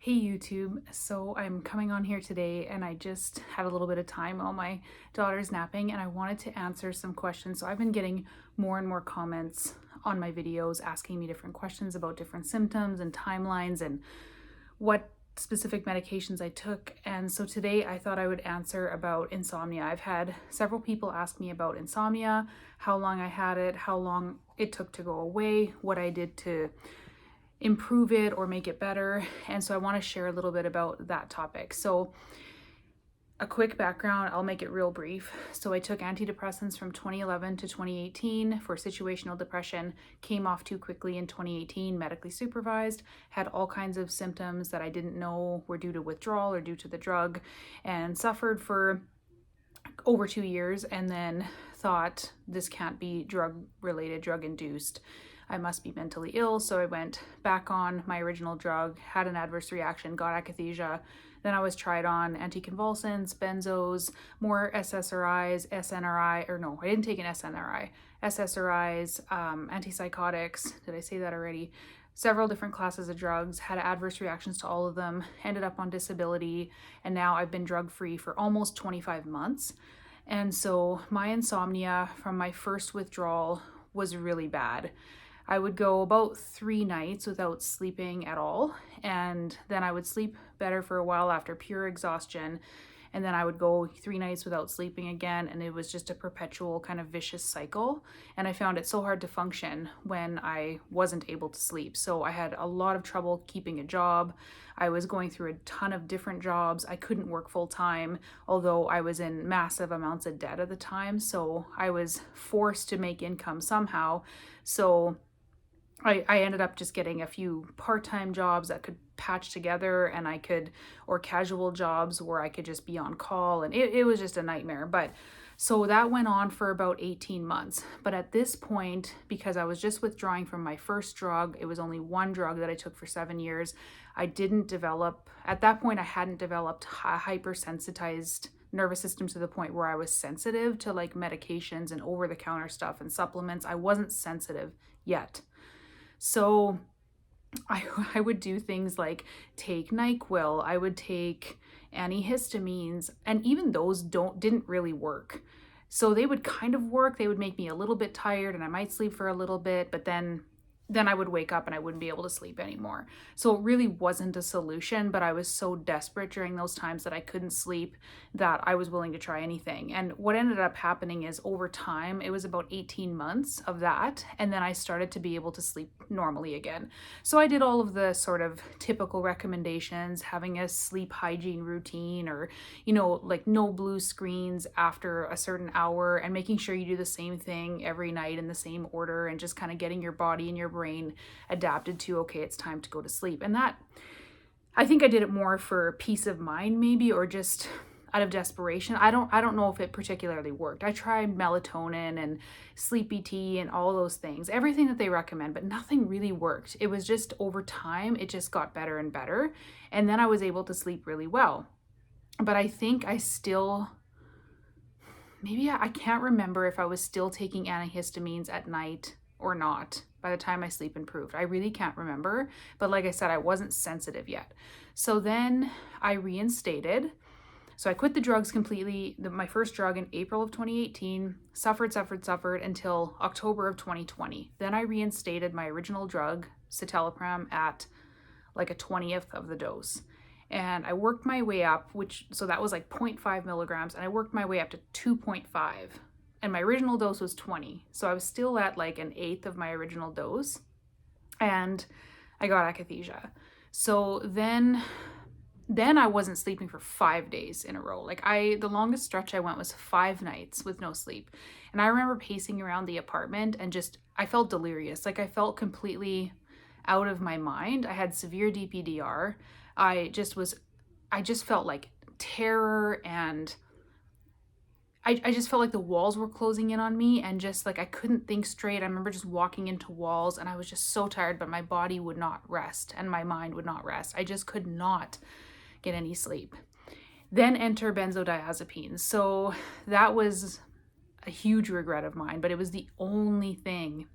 Hey YouTube, so I'm coming on here today and I just had a little bit of time while my daughter's napping and I wanted to answer some questions. So I've been getting more and more comments on my videos asking me different questions about different symptoms and timelines and what specific medications I took. And so today I thought I would answer about insomnia. I've had several people ask me about insomnia, how long I had it, how long it took to go away, what I did to improve it or make it better. And so I want to share a little bit about that topic. So a quick background, I'll make it real brief. So I took antidepressants from 2011 to 2018 for situational depression, came off too quickly in 2018, medically supervised, had all kinds of symptoms that I didn't know were due to withdrawal or due to the drug, and suffered for over 2 years, and then thought this can't be drug related, drug induced. I must be mentally ill. So I went back on my original drug, had an adverse reaction, got akathisia. Then I was tried on anticonvulsants, benzos, more SSRIs, SNRI, or no, I didn't take an SNRI, SSRIs, antipsychotics. Did I say that already? Several different classes of drugs, had adverse reactions to all of them, ended up on disability, and now I've been drug-free for almost 25 months. And so my insomnia from my first withdrawal was really bad. I would go about 3 nights without sleeping at all, and then I would sleep better for a while after pure exhaustion, and then I would go 3 nights without sleeping again, and it was just a perpetual kind of vicious cycle. And I found it so hard to function when I wasn't able to sleep. So I had a lot of trouble keeping a job. I was going through a ton of different jobs. I couldn't work full time, although I was in massive amounts of debt at the time. So I was forced to make income somehow. So I ended up just getting a few part-time jobs that could patch together, and or casual jobs where I could just be on call, and it was just a nightmare. But so that went on for about 18 months. But at this point, because I was just withdrawing from my first drug, it was only one drug that I took for 7 years. At that point, I hadn't developed a hypersensitized nervous system to the point where I was sensitive to like medications and over-the-counter stuff and supplements. I wasn't sensitive yet. So I would do things like take NyQuil, I would take antihistamines, and even those didn't really work. So they would kind of work, they would make me a little bit tired and I might sleep for a little bit, but then I would wake up and I wouldn't be able to sleep anymore. So it really wasn't a solution, but I was so desperate during those times that I couldn't sleep that I was willing to try anything. And what ended up happening is over time, it was about 18 months of that, and then I started to be able to sleep normally again. So I did all of the sort of typical recommendations, having a sleep hygiene routine, or, like no blue screens after a certain hour, and making sure you do the same thing every night in the same order, and just kind of getting your body and your brain adapted to, okay, it's time to go to sleep. And that, I think I did it more for peace of mind maybe, or just out of desperation. I don't know if it particularly worked. I tried melatonin and sleepy tea and all those things, everything that they recommend, but nothing really worked. It was just over time, it just got better and better. And then I was able to sleep really well. But I think I can't remember if I was still taking antihistamines at night or not by the time my sleep improved. I really can't remember, but like I said, I wasn't sensitive yet. So then I reinstated. So I quit the drugs completely, my first drug in April of 2018, suffered until October of 2020. Then I reinstated my original drug, citalopram, at like a 20th of the dose. And I worked my way up, so that was like 0.5 milligrams, and I worked my way up to 2.5. And my original dose was 20. So I was still at like an 1/8 of my original dose. And I got akathisia. So then I wasn't sleeping for 5 days in a row. Like the longest stretch I went was 5 nights with no sleep. And I remember pacing around the apartment and I felt delirious. Like I felt completely out of my mind. I had severe DPDR. I just felt like terror, and I just felt like the walls were closing in on me, and just like I couldn't think straight. I remember just walking into walls, and I was just so tired, but my body would not rest and my mind would not rest. I just could not get any sleep. Then enter benzodiazepines. So that was a huge regret of mine, but it was the only thing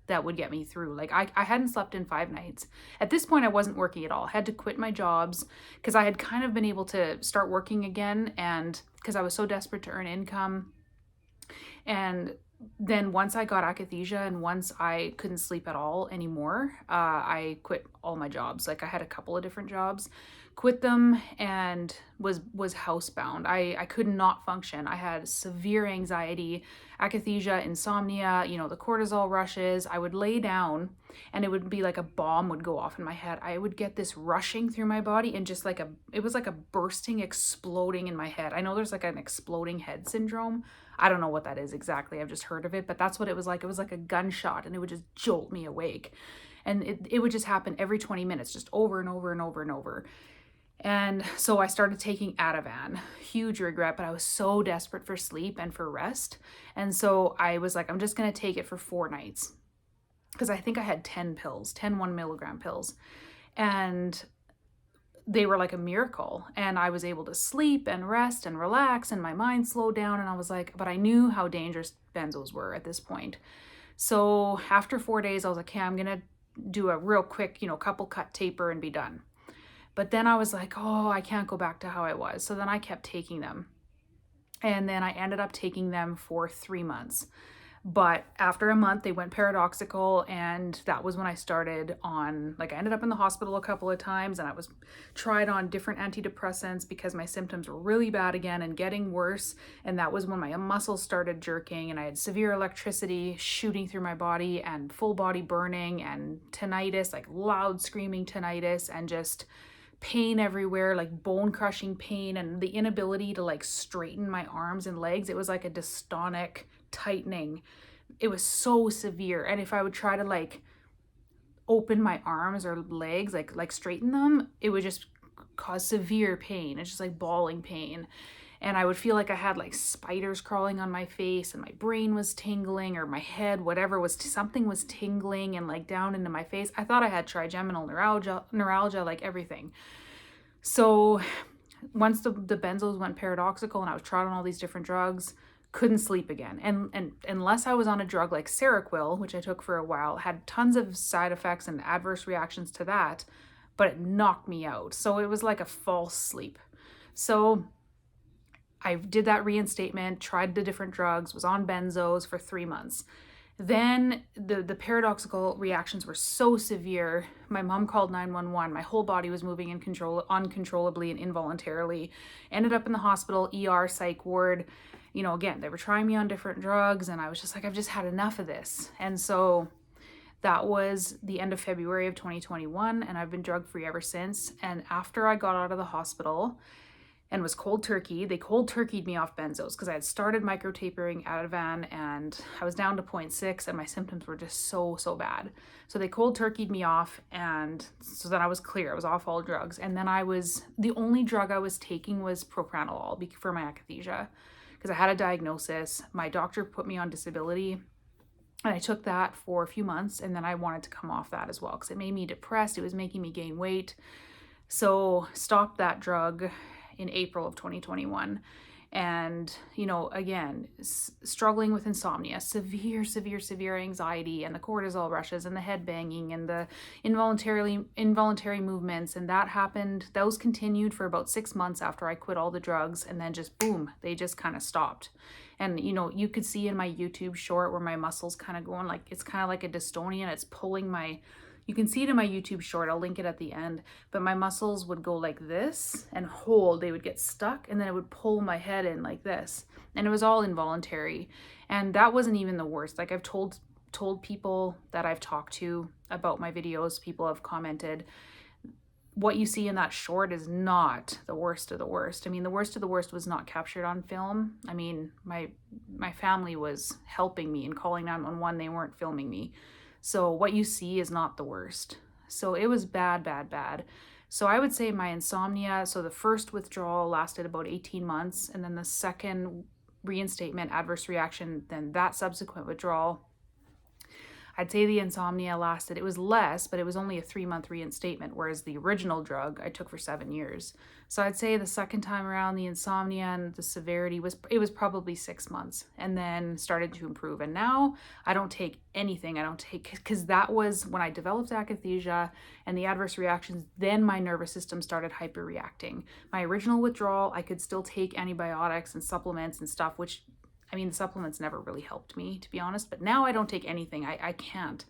that would get me through. Like I hadn't slept in 5 nights. At this point, I wasn't working at all. I had to quit my jobs because I had kind of been able to start working again, and because I was so desperate to earn income. And then once I got akathisia and once I couldn't sleep at all anymore, I quit all my jobs. Like I had a couple of different jobs, quit them, and was housebound. I could not function. I had severe anxiety, akathisia, insomnia, you know, the cortisol rushes. I would lay down and it would be like a bomb would go off in my head. I would get this rushing through my body and just like it was like a bursting, exploding in my head. I know there's like an exploding head syndrome. I don't know what that is exactly. I've just heard of it, but that's what it was like. It was like a gunshot and it would just jolt me awake. And it would just happen every 20 minutes, just over and over and over and over. And so I started taking Ativan. Huge regret, but I was so desperate for sleep and for rest. And so I was like, I'm just going to take it for 4 nights. Because I think I had 10 pills, 10 1 milligram pills. And they were like a miracle, and I was able to sleep and rest and relax, and my mind slowed down. And I was like, but I knew how dangerous benzos were at this point. So after 4 days, I was like, okay, I'm gonna do a real quick, you know, couple cut taper and be done. But then I was like, oh, I can't go back to how I was. So then I kept taking them, and then I ended up taking them for 3 months. But after a month, they went paradoxical, and that was when I started on, like, I ended up in the hospital a couple of times, and I was tried on different antidepressants because my symptoms were really bad again and getting worse. And that was when my muscles started jerking, and I had severe electricity shooting through my body and full body burning and tinnitus, like loud screaming tinnitus, and just pain everywhere, like bone crushing pain, and the inability to like straighten my arms and legs. It was like a dystonic tightening. It was so severe. And if I would try to like open my arms or legs, like straighten them, it would just cause severe pain. It's just like bawling pain. And I would feel like I had like spiders crawling on my face, and my brain was tingling, or my head, whatever was, something was tingling and like down into my face. I thought I had trigeminal neuralgia, like everything. So once the benzos went paradoxical and I was tried on all these different drugs, couldn't sleep again. And unless I was on a drug like Seroquel, which I took for a while, had tons of side effects and adverse reactions to that, but it knocked me out. So it was like a false sleep. So I did that reinstatement, tried the different drugs, was on benzos for 3 months. Then the paradoxical reactions were so severe. My mom called 911. My whole body was moving uncontrollably and involuntarily. Ended up in the hospital, ER, psych ward. You know, again, they were trying me on different drugs, and I was just like, I've just had enough of this. And so that was the end of February of 2021, and I've been drug-free ever since. And after I got out of the hospital and was cold turkey, they cold turkeyed me off benzos because I had started micro-tapering Ativan, and I was down to 0.6, and my symptoms were just so bad. So they cold turkeyed me off, and so then I was clear. I was off all drugs. And then the only drug I was taking was propranolol for my akathisia, because I had a diagnosis. My doctor put me on disability, and I took that for a few months, and then I wanted to come off that as well because it made me depressed. It was making me gain weight. So stopped that drug in April of 2021. And, you know, again, struggling with insomnia, severe anxiety, and the cortisol rushes and the head banging and the involuntary movements. And that happened, those continued for about 6 months after I quit all the drugs. And then just boom, they just kind of stopped. And, you know, you could see in my YouTube short where my muscles kind of going, like, it's kind of like a dystonia, and it's pulling you can see it in my YouTube short, I'll link it at the end, but my muscles would go like this and hold, they would get stuck, and then it would pull my head in like this. And it was all involuntary. And that wasn't even the worst. Like, I've told people that I've talked to about my videos, people have commented, what you see in that short is not the worst of the worst. I mean, the worst of the worst was not captured on film. I mean, my family was helping me and calling 911, they weren't filming me. So what you see is not the worst. So it was bad. So I would say my insomnia, so the first withdrawal lasted about 18 months, and then the second reinstatement adverse reaction, then that subsequent withdrawal, I'd say the insomnia lasted, it was less, but it was only a 3-month reinstatement, whereas the original drug I took for 7 years. So I'd say the second time around, the insomnia and the severity was probably 6 months, and then started to improve. And now I don't take anything. I don't take, because that was when I developed akathisia and the adverse reactions, then my nervous system started hyperreacting. My original withdrawal, I could still take antibiotics and supplements and stuff, which, I mean, the supplements never really helped me, to be honest, but now I don't take anything. I can't.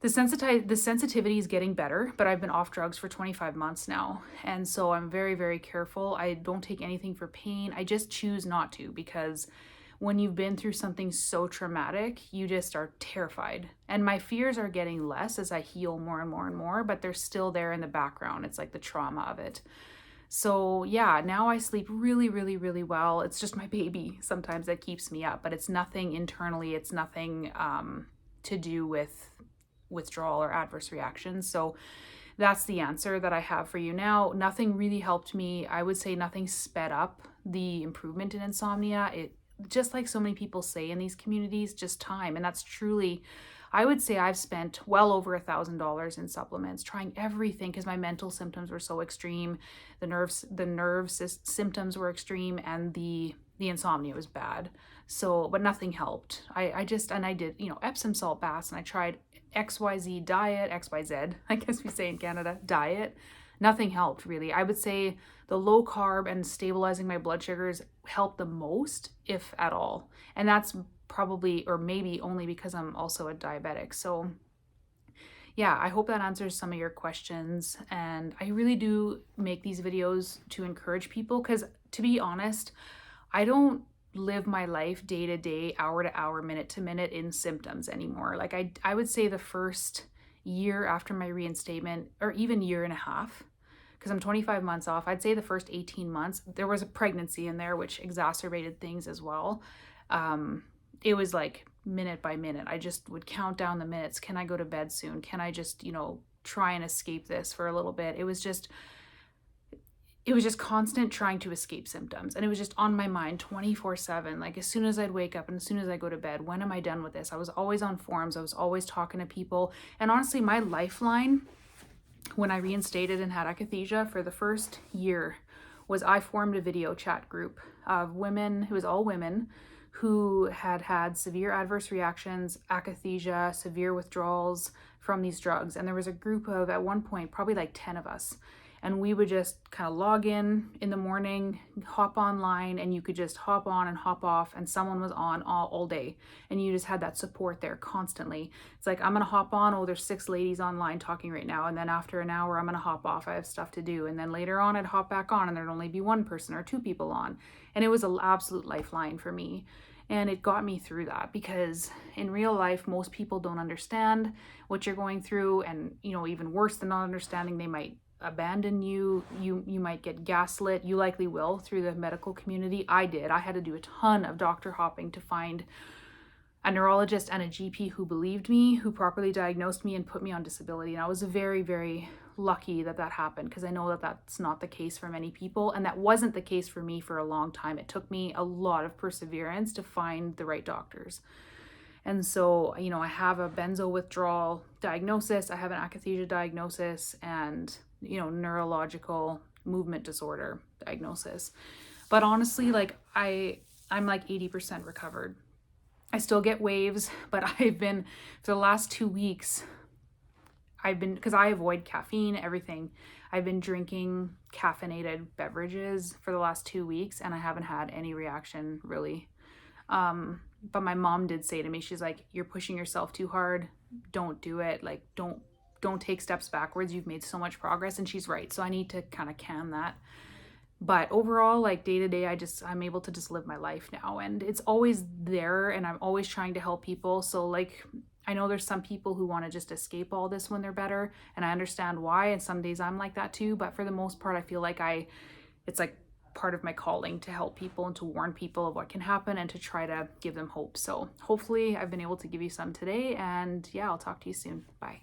The sensitivity is getting better, but I've been off drugs for 25 months now. And so I'm very, very careful. I don't take anything for pain. I just choose not to, because when you've been through something so traumatic, you just are terrified. And my fears are getting less as I heal more and more and more, but they're still there in the background. It's like the trauma of it. So yeah, now I sleep really, really, really well. It's just my baby sometimes that keeps me up, but it's nothing internally. It's nothing to do with withdrawal or adverse reactions. So that's the answer that I have for you now. Nothing really helped me. I would say nothing sped up the improvement in insomnia. It, just like so many people say in these communities, just time. And that's truly, I would say I've spent well over $1,000 in supplements, trying everything, because my mental symptoms were so extreme. The nerve symptoms were extreme, and the insomnia was bad. So, but nothing helped. I did, Epsom salt baths, and I tried XYZ diet, XYZ, I guess we say in Canada, diet. Nothing helped really. I would say the low carb and stabilizing my blood sugars helped the most, if at all. And that's probably, or maybe only because I'm also a diabetic. So yeah, I hope that answers some of your questions. And I really do make these videos to encourage people, because to be honest, I don't live my life day to day, hour to hour, minute to minute in symptoms anymore. Like I would say the first year after my reinstatement, or even year and a half, because I'm 25 months off, I'd say the first 18 months, there was a pregnancy in there, which exacerbated things as well. It was like minute by minute. I just would count down the minutes. Can I go to bed soon? Can I just, try and escape this for a little bit? It was just constant trying to escape symptoms. And it was just on my mind 24/7. Like as soon as I'd wake up and as soon as I go to bed, when am I done with this? I was always on forums. I was always talking to people. And honestly, my lifeline when I reinstated and had akathisia for the first year was I formed a video chat group of women, it was all women, who had severe adverse reactions, akathisia, severe withdrawals from these drugs. And there was a group of, at one point, probably like 10 of us. And we would just kind of log in the morning, hop online, and you could just hop on and hop off, and someone was on all day. And you just had that support there constantly. It's like, I'm going to hop on, oh, there's 6 ladies online talking right now. And then after an hour, I'm going to hop off, I have stuff to do. And then later on, I'd hop back on, and there'd only be 1 person or 2 people on. And it was an absolute lifeline for me. And it got me through that, because in real life, most people don't understand what you're going through. And, even worse than not understanding, they might abandon you. You might get gaslit. You likely will through the medical community. I did. I had to do a ton of doctor hopping to find a neurologist and a GP who believed me, who properly diagnosed me and put me on disability. And I was very, very lucky that happened, because I know that that's not the case for many people. And that wasn't the case for me for a long time. It took me a lot of perseverance to find the right doctors. And so, I have a benzo withdrawal diagnosis, I have an akathisia diagnosis, and, neurological movement disorder diagnosis. But honestly, like I'm like 80% recovered. I still get waves, but I've been, for the last 2 weeks, because I avoid caffeine, everything, I've been drinking caffeinated beverages for the last 2 weeks, and I haven't had any reaction really. But my mom did say to me, she's like, you're pushing yourself too hard. Don't do it. Like, don't take steps backwards. You've made so much progress. And she's right. So I need to kind of can that. But overall, like day to day, I'm able to just live my life now, and it's always there, and I'm always trying to help people. So like, I know there's some people who want to just escape all this when they're better, and I understand why. And some days I'm like that too. But for the most part, I feel like it's like part of my calling to help people and to warn people of what can happen and to try to give them hope. So hopefully I've been able to give you some today, and yeah, I'll talk to you soon. Bye.